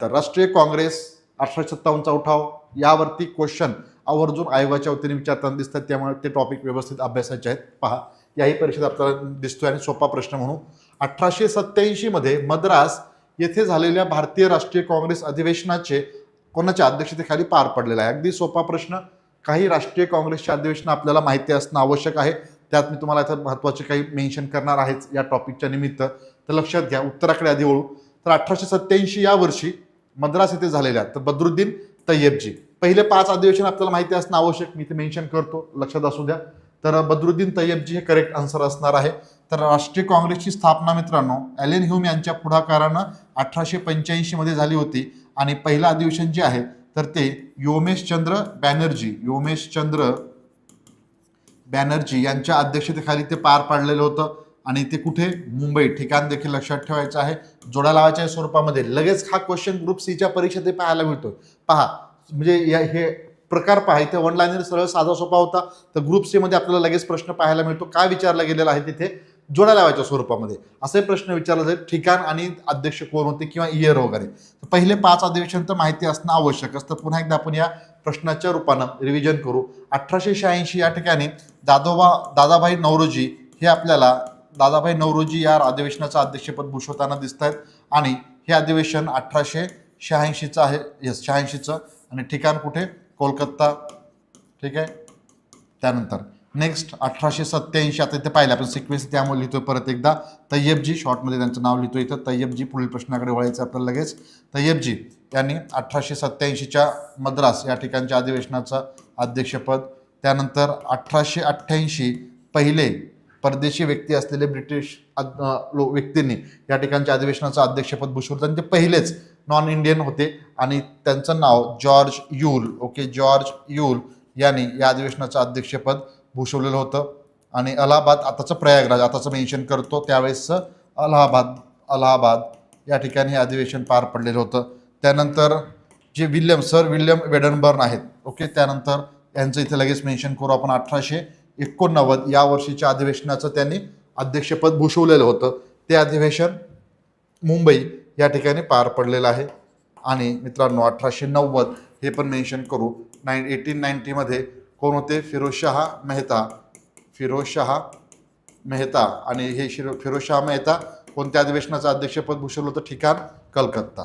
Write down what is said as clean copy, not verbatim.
तर राष्ट्रीय काँग्रेस 1857चा उठाव यावरती क्वेश्चन आवर्जून आयोगाच्या वतीने विचारताना दिसतात, त्यामुळे ते टॉपिक व्यवस्थित अभ्यासाचे आहेत. पहा, याही परीक्षेत आपल्याला दिसतोय आणि सोपा प्रश्न म्हणून 1887 मध्ये मद्रास येथे झालेल्या भारतीय राष्ट्रीय काँग्रेस अधिवेशनाचे कोणाच्या अध्यक्षतेखाली पार पडलेला आहे. अगदी सोपा प्रश्न. काही राष्ट्रीय काँग्रेसचे अधिवेशन आपल्याला माहिती असणं आवश्यक आहे. त्यात मी तुम्हाला इथं महत्त्वाचे काही मेन्शन करणार आहेच या टॉपिकच्या निमित्त, तर लक्षात घ्या. उत्तराकडे आधी वळू. तर 1887 या वर्षी मद्रास येथे झालेल्या तर बद्रुद्दीन तय्यबजी पहिले 5 अधिवेशन आपल्याला माहिती असणं आवश्यक, मी ते मेन्शन करतो, लक्षात असू द्या. तर बद्रुद्दीन तय्यबजी हे करेक्ट आन्सर असणार आहे. तर राष्ट्रीय काँग्रेसची स्थापना मित्रांनो ॲलन ह्यूम यांच्या पुढाकारानं 1885 मध्ये झाली होती आणि पहिलं अधिवेशन जे आहे तर ते योमेशचंद्र बॅनर्जी यांच्या अध्यक्षतेखाली ते पार पाडलेलं होतं आणि ते कुठे? मुंबई. ठिकाण देखील लक्षात ठेवायचं आहे. जोड्या लावायच्या स्वरूपामध्ये लगेच हा क्वेश्चन ग्रुप सीच्या परीक्षेत पाहायला मिळतो. पहा, म्हणजे हे प्रकार पहा, इथे वन लाईनर सरळ साधा सोपा होता, तर ग्रुप सी मध्ये आपल्याला लगेच प्रश्न पाहायला मिळतो. काय विचारला गेलेला आहे तिथे? जोड्या लावायच्या स्वरूपामध्ये असे प्रश्न विचारला जाईल. ठिकाण आणि अध्यक्ष कोण होते किंवा इयर वगैरे. पहिले 5 अधिवेशन तर माहिती असणं आवश्यक असतं. पुन्हा एकदा आपण या प्रश्नाच्या रूपानं रिव्हिजन करू. 1886 या ठिकाणी दादाभाई नौरोजी हे आपल्याला दादाभाई नौरोजी या अधिवेशनाचं अध्यक्षपद भूषवताना दिसत आहेत आणि हे अधिवेशन 1886चं आहे. 86चं आणि ठिकाण कुठे? कोलकाता. ठीक आहे. त्यानंतर नेक्स्ट 1887 आता इथे पाहिलं आपण सिक्वेन्स, त्यामुळे लिहितोय परत एकदा. तय्यबजी शॉर्टमध्ये त्यांचं नाव लिहितो इथं. तय्यबजी पुढील प्रश्नाकडे वळायचं आपल्याला लगेच. तय्यबजी यांनी 1887च्या मद्रास या ठिकाणच्या अधिवेशनाचं अध्यक्षपद. त्यानंतर 1888 पहिले परदेशी व्यक्ती असलेले ब्रिटिश व्यक्तींनी या ठिकाणच्या अधिवेशनाचं अध्यक्षपद भूषवलं आणि ते पहिलेच नॉन इंडियन होते आणि त्यांचं नाव George Yule. Okay, George Yule यांनी या अधिवेशनाचं अध्यक्षपद भूषवलेलं होतं. आणि अलाहाबाद, आताचं प्रयागराज, आताचं मेन्शन करतो, त्यावेळेसचं अलाहाबाद या ठिकाणी हे अधिवेशन पार पडलेलं होतं. त्यानंतर जे सर विल्यम वेडनबर्न आहेत. ओके, त्यानंतर यांचं इथे लगेच मेन्शन करू आपण. 1889 या वर्षीच्या अधिवेशनाचं त्यांनी अध्यक्षपद भूषवलेलं होतं. ते अधिवेशन मुंबई या ठिकाणी पार पडलेलं आहे. आणि मित्रांनो 1890 हे पण मेन्शन करू. 1890 मध्ये कोण होते? फिरोजशाह मेहता. आणि हे फिरोजशाह मेहता कोणत्या अधिवेशनाचं अध्यक्षपद भूषवलं होतं? ठिकाण कलकत्ता.